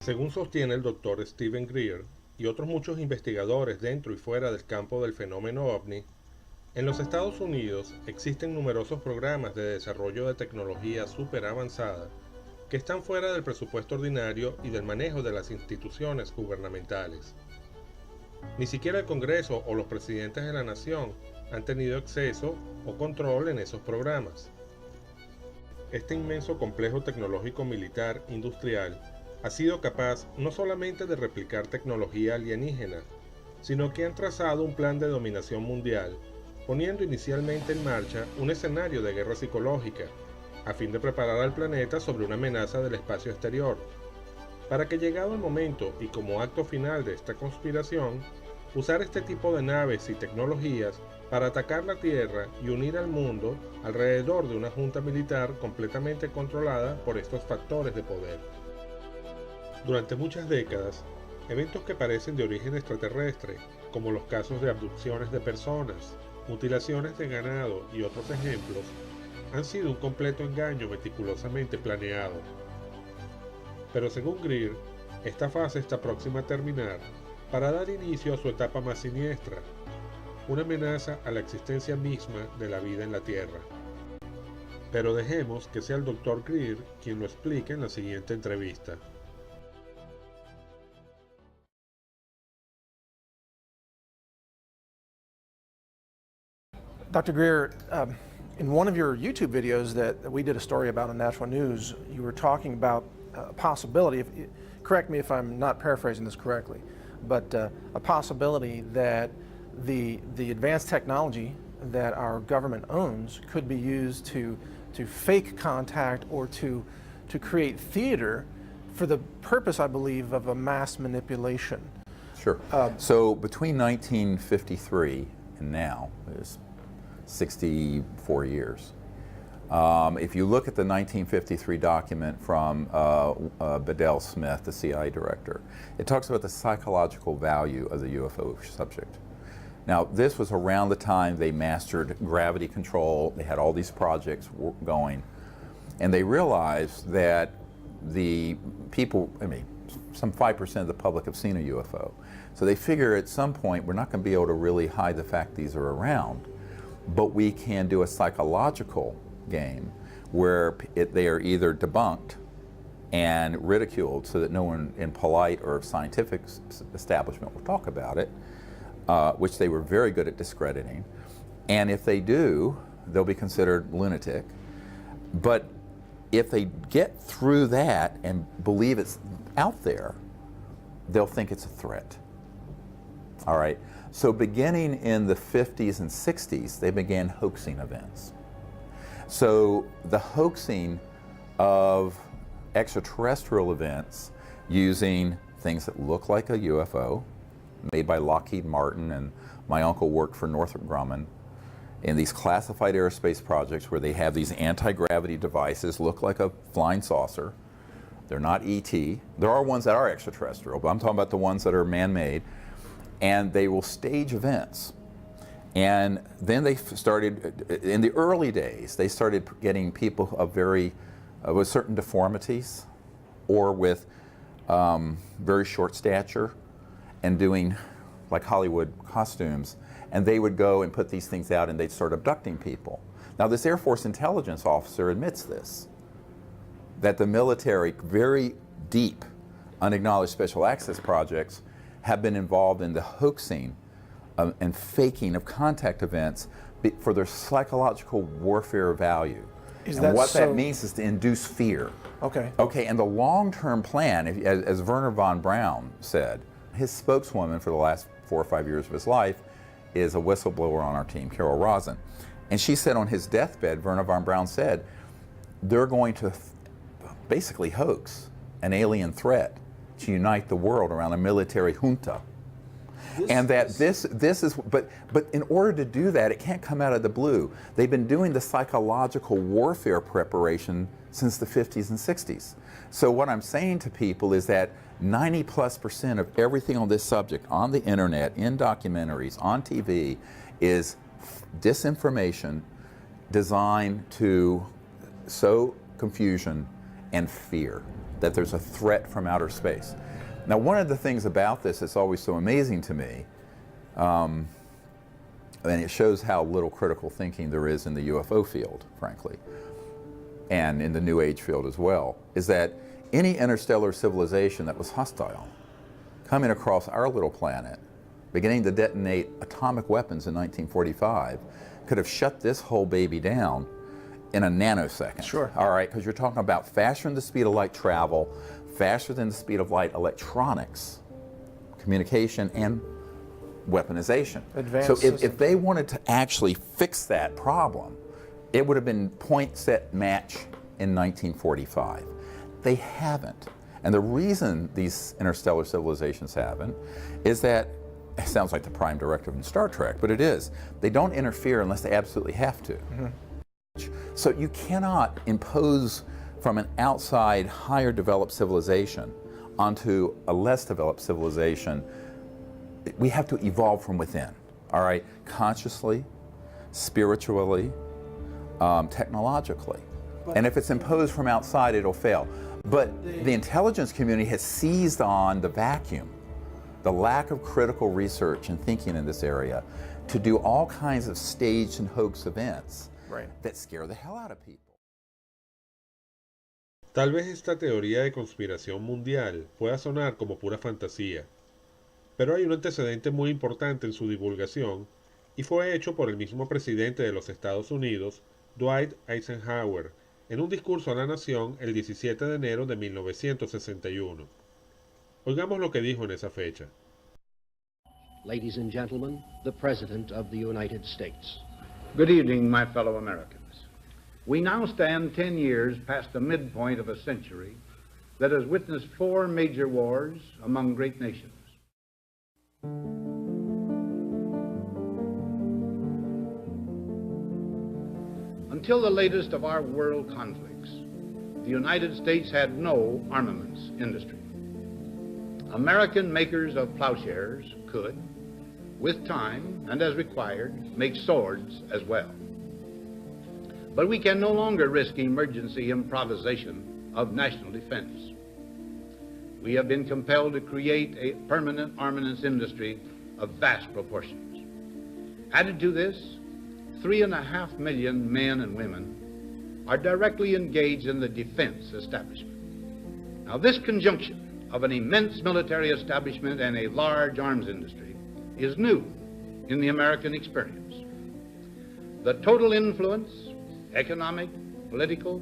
Según sostiene el doctor Stephen Greer y otros muchos investigadores dentro y fuera del campo del fenómeno ovni, en los Estados Unidos existen numerosos programas de desarrollo de tecnología súper avanzada que están fuera del presupuesto ordinario y del manejo de las instituciones gubernamentales. Ni siquiera el Congreso o los presidentes de la nación han tenido acceso o control en esos programas. Este inmenso complejo tecnológico militar industrial ha sido capaz no solamente de replicar tecnología alienígena, sino que han trazado un plan de dominación mundial, poniendo inicialmente en marcha un escenario de guerra psicológica, a fin de preparar al planeta sobre una amenaza del espacio exterior, para que llegado el momento y como acto final de esta conspiración, usar este tipo de naves y tecnologías para atacar la Tierra y unir al mundo alrededor de una junta militar completamente controlada por estos factores de poder. Durante muchas décadas, eventos que parecen de origen extraterrestre, como los casos de abducciones de personas, mutilaciones de ganado y otros ejemplos, han sido un completo engaño meticulosamente planeado. Pero según Greer, esta fase está próxima a terminar para dar inicio a su etapa más siniestra, una amenaza a la existencia misma de la vida en la Tierra. Pero dejemos que sea el Dr. Greer quien lo explique en la siguiente entrevista. Dr. Greer, in one of your YouTube videos that we did a story about on Natural News, you were talking about a possibility, correct me if I'm not paraphrasing this correctly, but a possibility that the advanced technology that our government owns could be used to fake contact or to create theater for the purpose, I believe, of a mass manipulation. Sure. So between 1953 and now, there's 64 years. If you look at the 1953 document from Bedell Smith, the CIA director, it talks about the psychological value of the UFO subject. Now, this was around the time they mastered gravity control. They had all these projects going, and they realized that the people, some 5% of the public have seen a UFO. So they figure at some point we're not going to be able to really hide the fact these are around, but we can do a psychological game where they are either debunked and ridiculed so that no one in polite or scientific establishment will talk about it, which they were very good at discrediting. And if they do, they'll be considered lunatic. But if they get through that and believe it's out there, they'll think it's a threat. All right. So beginning in the 50s and 60s, they began hoaxing events. So the hoaxing of extraterrestrial events using things that look like a UFO, made by Lockheed Martin, and my uncle worked for Northrop Grumman in these classified aerospace projects where they have these anti-gravity devices, look like a flying saucer. They're not ET. There are ones that are extraterrestrial, but I'm talking about the ones that are man-made. And they will stage events. And then they started, in the early days, they started getting people with certain deformities or with very short stature and doing like Hollywood costumes. And they would go and put these things out and they'd start abducting people. Now this Air Force intelligence officer admits this, that the military, very deep, unacknowledged special access projects have been involved in the hoaxing and faking of contact events for their psychological warfare value. And what that means is to induce fear. Okay. Okay, and the long-term plan, as Werner von Braun said, his spokeswoman for the last 4 or 5 years of his life is a whistleblower on our team, Carol Rosin. And she said on his deathbed, Werner von Braun said, they're going to basically hoax an alien threat to unite the world around a military junta. But in order to do that, it can't come out of the blue. They've been doing the psychological warfare preparation since the 50s and 60s. So what I'm saying to people is that 90+% of everything on this subject, on the internet, in documentaries, on TV, is disinformation designed to sow confusion and fear. that there's a threat from outer space. Now, one of the things about this that's always so amazing to me, and it shows how little critical thinking there is in the UFO field, frankly, and in the New Age field as well, is that any interstellar civilization that was hostile, coming across our little planet, beginning to detonate atomic weapons in 1945, could have shut this whole baby down in a nanosecond. Sure. All right, because you're talking about faster than the speed of light travel, faster than the speed of light electronics, communication, and weaponization. Advanced so systems. if they wanted to actually fix that problem, it would have been point, set, match in 1945. They haven't. And the reason these interstellar civilizations haven't is that, it sounds like the prime directive in Star Trek, but it is. They don't interfere unless they absolutely have to. So you cannot impose from an outside, higher developed civilization onto a less developed civilization. We have to evolve from within, all right? Consciously, spiritually, technologically. And if it's imposed from outside, it'll fail. But the intelligence community has seized on the vacuum, the lack of critical research and thinking in this area, to do all kinds of staged and hoax events that scare the hell out of people. Tal vez esta teoría de conspiración mundial pueda sonar como pura fantasía, pero hay un antecedente muy importante en su divulgación y fue hecho por el mismo presidente de los Estados Unidos, Dwight Eisenhower, en un discurso a la nación el 17 de enero de 1961. Oigamos lo que dijo en esa fecha. Ladies and gentlemen, the President of the United States. Good evening, my fellow Americans. We now stand 10 years past the midpoint of a century that has witnessed 4 major wars among great nations. Until the latest of our world conflicts, the United States had no armaments industry. American makers of plowshares could, with time and as required, make swords as well. But we can no longer risk emergency improvisation of national defense. We have been compelled to create a permanent armaments industry of vast proportions. Added to this, 3.5 million men and women are directly engaged in the defense establishment. Now, this conjunction of an immense military establishment and a large arms industry is new in the American experience. The total influence, economic, political,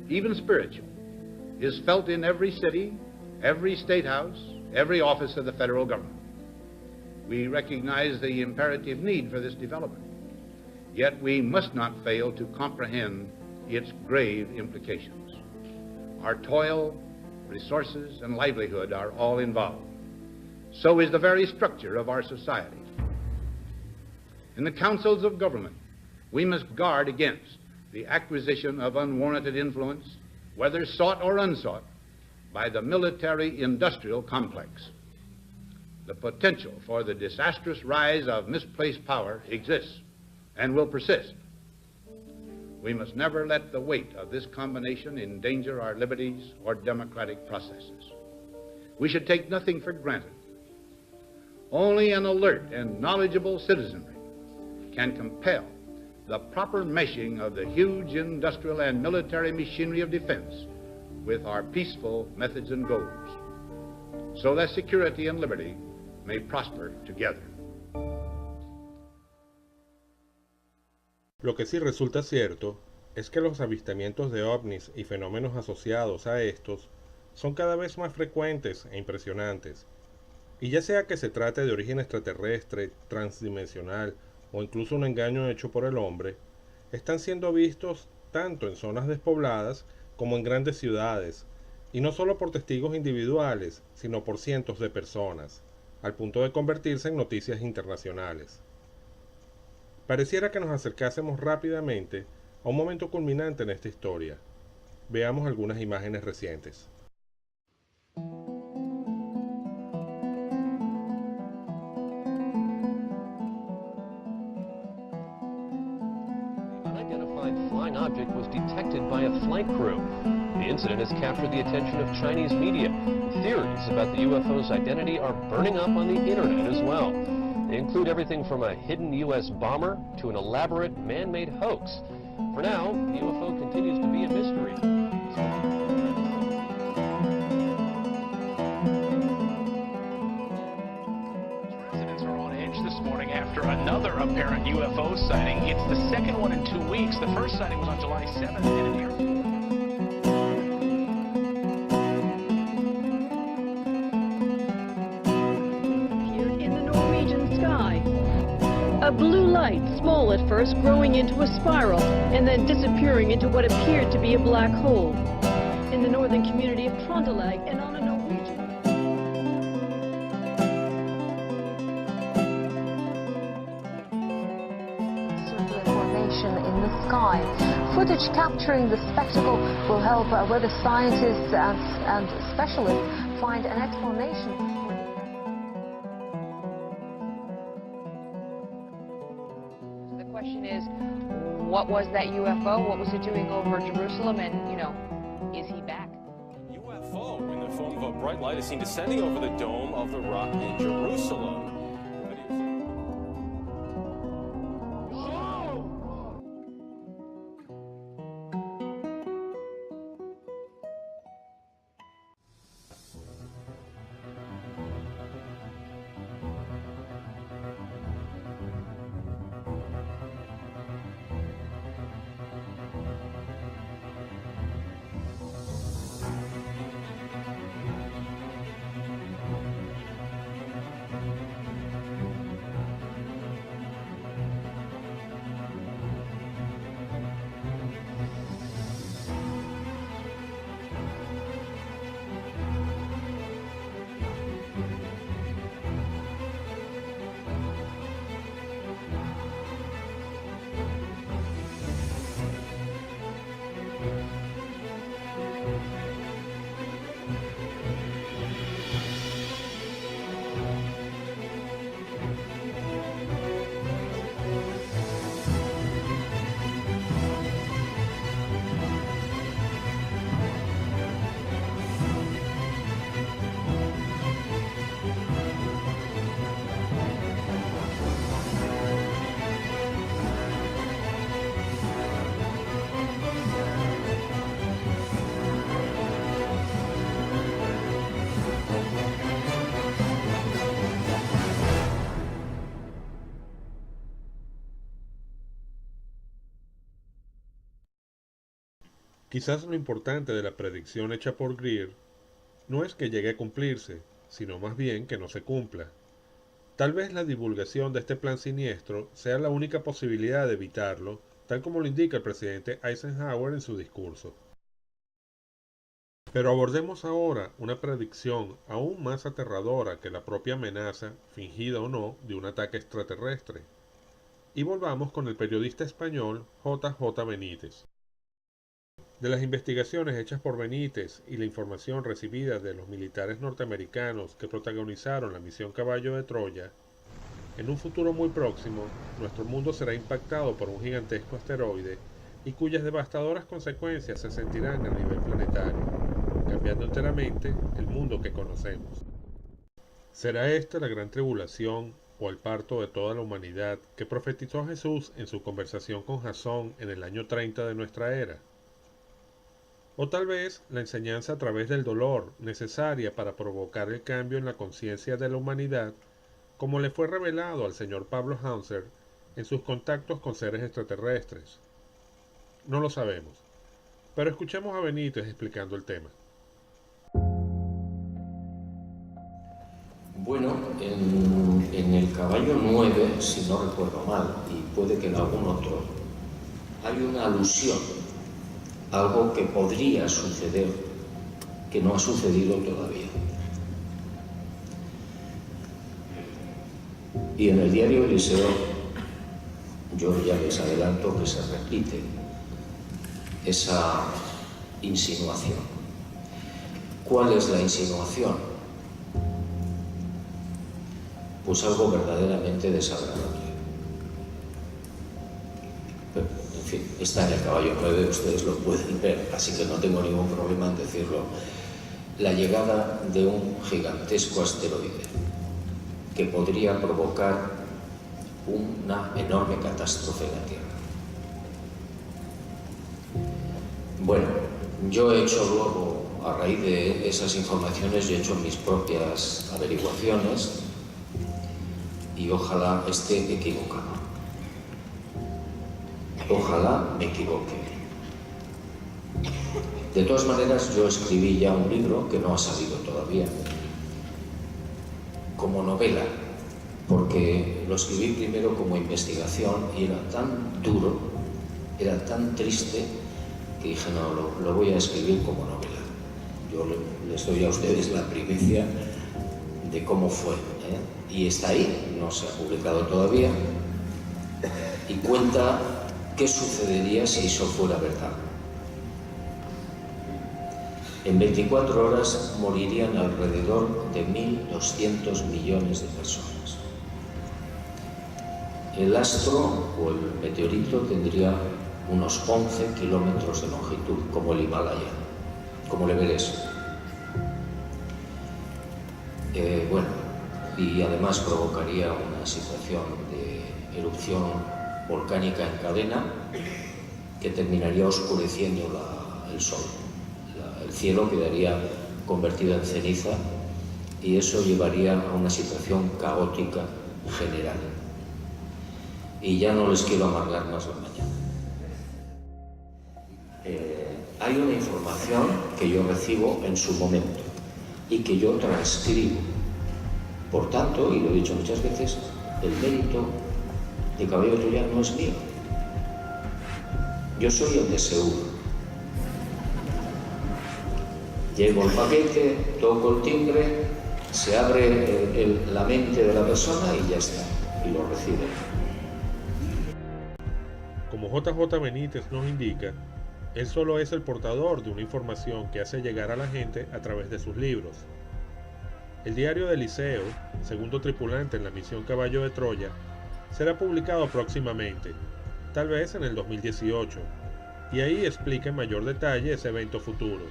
even spiritual, is felt in every city, every state house, every office of the federal government. We recognize the imperative need for this development, yet we must not fail to comprehend its grave implications. Our toil, resources, and livelihood are all involved. So is the very structure of our society. In the councils of government, we must guard against the acquisition of unwarranted influence, whether sought or unsought, by the military-industrial complex. The potential for the disastrous rise of misplaced power exists and will persist. We must never let the weight of this combination endanger our liberties or democratic processes. We should take nothing for granted. Only an alert and knowledgeable citizenry can compel the proper meshing of the huge industrial and military machinery of defense with our peaceful methods and goals, so that security and liberty may prosper together. Lo que sí resulta cierto es que los avistamientos de ovnis y fenómenos asociados a estos son cada vez más frecuentes e impresionantes, y ya sea que se trate de origen extraterrestre, transdimensional o incluso un engaño hecho por el hombre, están siendo vistos tanto en zonas despobladas como en grandes ciudades, y no solo por testigos individuales, sino por cientos de personas, al punto de convertirse en noticias internacionales. Pareciera que nos acercásemos rápidamente a un momento culminante en esta historia. Veamos algunas imágenes recientes. Unidentified flying object was detected by a flight crew. The incident has captured the attention of Chinese media. Theories about the UFO's identity are burning up on the internet as well. They include everything from a hidden U.S. bomber to an elaborate man-made hoax. For now, the UFO continues to be a mystery. Residents are on edge this morning after another apparent UFO sighting. It's the second one in 2 weeks. The first sighting was on July 7th in an airport. A blue light, small at first, growing into a spiral, and then disappearing into what appeared to be a black hole. In the northern community of Trøndelag and on a Norwegian... Circular formation in the sky. Footage capturing the spectacle will help weather scientists and specialists find an explanation. The question is, what was that UFO? What was it doing over Jerusalem? And, you know, is he back? UFO in the form of a bright light is seen descending over the dome of the rock in Jerusalem. Quizás lo importante de la predicción hecha por Greer no es que llegue a cumplirse, sino más bien que no se cumpla. Tal vez la divulgación de este plan siniestro sea la única posibilidad de evitarlo, tal como lo indica el presidente Eisenhower en su discurso. Pero abordemos ahora una predicción aún más aterradora que la propia amenaza, fingida o no, de un ataque extraterrestre. Y volvamos con el periodista español J.J. Benítez. De las investigaciones hechas por Benítez y la información recibida de los militares norteamericanos que protagonizaron la misión Caballo de Troya, en un futuro muy próximo, nuestro mundo será impactado por un gigantesco asteroide y cuyas devastadoras consecuencias se sentirán a nivel planetario, cambiando enteramente el mundo que conocemos. ¿Será esta la gran tribulación o el parto de toda la humanidad que profetizó Jesús en su conversación con Jasón en el año 30 de nuestra era? O tal vez la enseñanza a través del dolor necesaria para provocar el cambio en la conciencia de la humanidad, como le fue revelado al señor Pablo Hauser en sus contactos con seres extraterrestres. No lo sabemos, pero escuchemos a Benítez explicando el tema. Bueno, en el caballo 9, si no recuerdo mal, y puede que en algún otro, hay una alusión, algo que podría suceder, que no ha sucedido todavía. Y en el diario Eliseo, yo ya les adelanto que se repite esa insinuación. ¿Cuál es la insinuación? Pues algo verdaderamente desagradable. Pero, en fin, está en el caballo 9, ustedes lo pueden ver, así que no tengo ningún problema en decirlo, la llegada de un gigantesco asteroide que podría provocar una enorme catástrofe en la Tierra. Bueno, yo he hecho luego, a raíz de esas informaciones, yo he hecho mis propias averiguaciones y ojalá esté equivocado. Ojalá me equivoque. De todas maneras, yo escribí ya un libro que no ha salido todavía, como novela, porque lo escribí primero como investigación y era tan duro, era tan triste, que dije, no, lo voy a escribir como novela. Yo les doy a ustedes la primicia de cómo fue, ¿eh? Y está ahí, no se ha publicado todavía, y cuenta qué sucedería si eso fuera verdad. En 24 horas morirían alrededor de 1.200 millones de personas. El astro o el meteorito tendría unos 11 kilómetros de longitud, como el Himalaya, como el Everest. Bueno, y además provocaría una situación de erupción volcánica en cadena que terminaría oscureciendo el sol. El cielo quedaría convertido en ceniza y eso llevaría a una situación caótica general. Y ya no les quiero amargar más la mañana. Hay una información que yo recibo en su momento y que yo transcribo. Por tanto, y lo he dicho muchas veces, el mérito de Caballo de Troya no es mío. Yo soy el de Seúl. Llego el paquete, toco el timbre, se abre la mente de la persona y ya está, y lo recibe. Como JJ Benítez nos indica, él solo es el portador de una información que hace llegar a la gente a través de sus libros. El diario de Eliseo, segundo tripulante en la misión Caballo de Troya, será publicado próximamente, tal vez en el 2018, y ahí explica en mayor detalle ese evento futuro.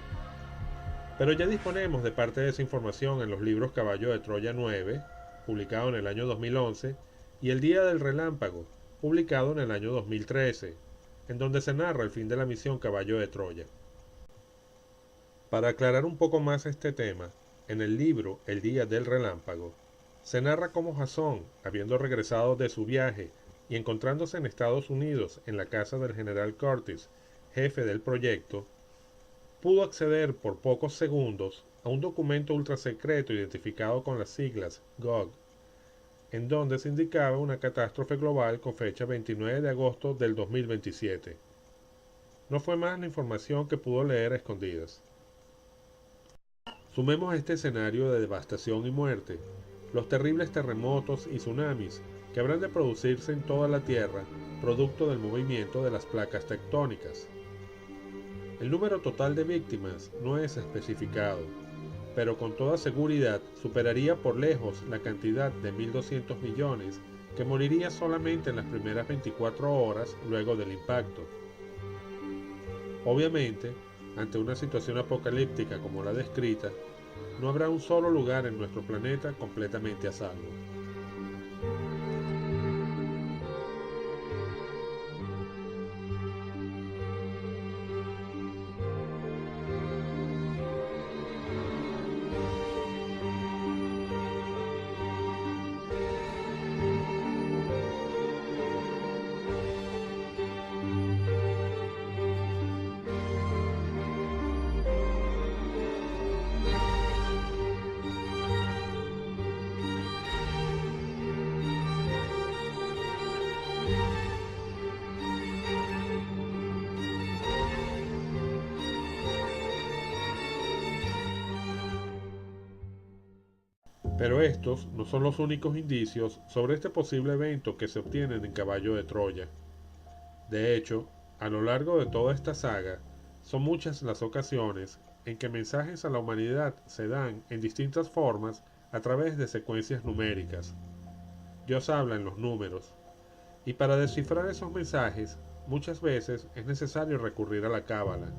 Pero ya disponemos de parte de esa información en los libros Caballo de Troya 9, publicado en el año 2011, y El Día del Relámpago, publicado en el año 2013, en donde se narra el fin de la misión Caballo de Troya. Para aclarar un poco más este tema, en el libro El Día del Relámpago, se narra cómo Jasón, habiendo regresado de su viaje y encontrándose en Estados Unidos en la casa del general Curtis, jefe del proyecto, pudo acceder por pocos segundos a un documento ultrasecreto identificado con las siglas GOG, en donde se indicaba una catástrofe global con fecha 29 de agosto del 2027. No fue más la información que pudo leer a escondidas. Sumemos a este escenario de devastación y muerte los terribles terremotos y tsunamis que habrán de producirse en toda la Tierra, producto del movimiento de las placas tectónicas. El número total de víctimas no es especificado, pero con toda seguridad superaría por lejos la cantidad de 1.200 millones que moriría solamente en las primeras 24 horas luego del impacto. Obviamente, ante una situación apocalíptica como la descrita, no habrá un solo lugar en nuestro planeta completamente a salvo. Pero estos no son los únicos indicios sobre este posible evento que se obtienen en Caballo de Troya. De hecho, a lo largo de toda esta saga, son muchas las ocasiones en que mensajes a la humanidad se dan en distintas formas a través de secuencias numéricas. Dios habla en los números, y para descifrar esos mensajes, muchas veces es necesario recurrir a la cábala.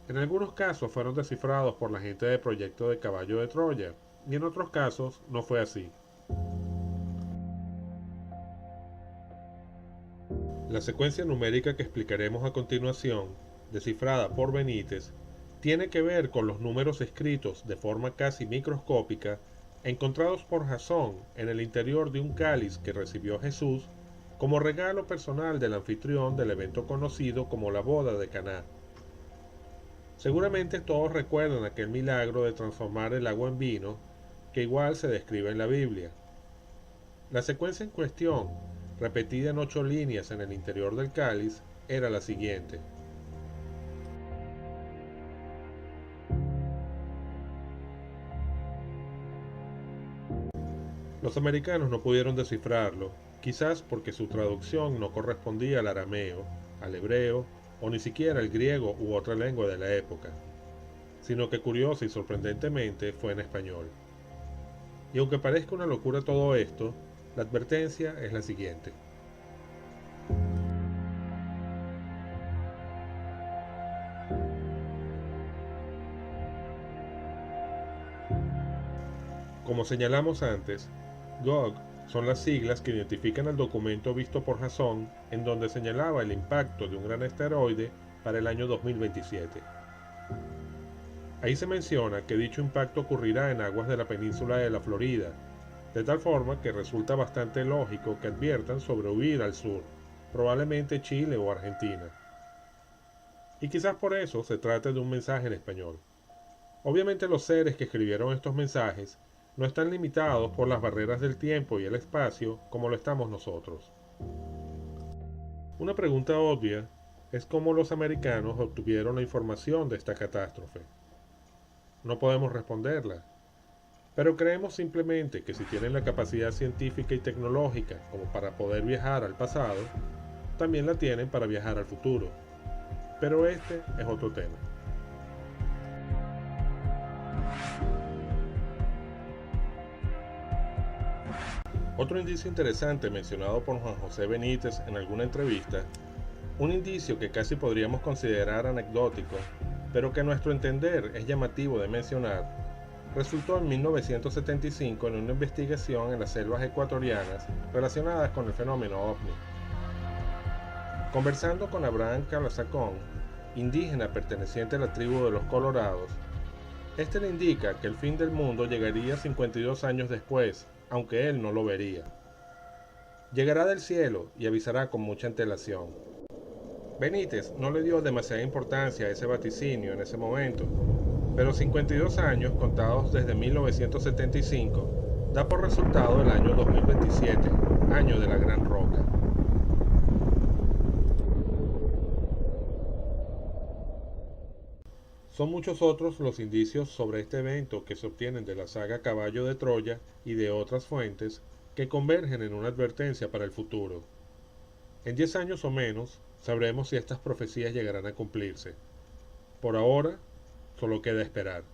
En algunos casos fueron descifrados por la gente del proyecto de Caballo de Troya, y en otros casos no fue así. La secuencia numérica que explicaremos a continuación, descifrada por Benítez, tiene que ver con los números escritos de forma casi microscópica encontrados por Jasón en el interior de un cáliz que recibió Jesús como regalo personal del anfitrión del evento conocido como la boda de Caná. Seguramente todos recuerdan aquel milagro de transformar el agua en vino, que igual se describe en la Biblia. La secuencia en cuestión, repetida en 8 líneas en el interior del cáliz, era la siguiente. Los americanos no pudieron descifrarlo, quizás porque su traducción no correspondía al arameo, al hebreo o ni siquiera al griego u otra lengua de la época, sino que curiosa y sorprendentemente fue en español. Y aunque parezca una locura todo esto, la advertencia es la siguiente. Como señalamos antes, GOG son las siglas que identifican el documento visto por Jasón en donde señalaba el impacto de un gran asteroide para el año 2027. Ahí se menciona que dicho impacto ocurrirá en aguas de la península de la Florida, de tal forma que resulta bastante lógico que adviertan sobre huir al sur, probablemente Chile o Argentina. Y quizás por eso se trate de un mensaje en español. Obviamente los seres que escribieron estos mensajes no están limitados por las barreras del tiempo y el espacio como lo estamos nosotros. Una pregunta obvia es cómo los americanos obtuvieron la información de esta catástrofe. No podemos responderla, pero creemos simplemente que si tienen la capacidad científica y tecnológica como para poder viajar al pasado, también la tienen para viajar al futuro. Pero este es otro tema. Otro indicio interesante mencionado por Juan José Benítez en alguna entrevista, un indicio que casi podríamos considerar anecdótico, pero que a nuestro entender es llamativo de mencionar, resultó en 1975 en una investigación en las selvas ecuatorianas relacionadas con el fenómeno OVNI. Conversando con Abraham Calazacón, indígena perteneciente a la tribu de los Colorados, este le indica que el fin del mundo llegaría 52 años después, aunque él no lo vería. Llegará del cielo y avisará con mucha antelación. Benítez no le dio demasiada importancia a ese vaticinio en ese momento, pero 52 años contados desde 1975 da por resultado el año 2027, año de la Gran Roca. Son muchos otros los indicios sobre este evento que se obtienen de la saga Caballo de Troya y de otras fuentes que convergen en una advertencia para el futuro. En 10 años o menos sabremos si estas profecías llegarán a cumplirse. Por ahora, solo queda esperar.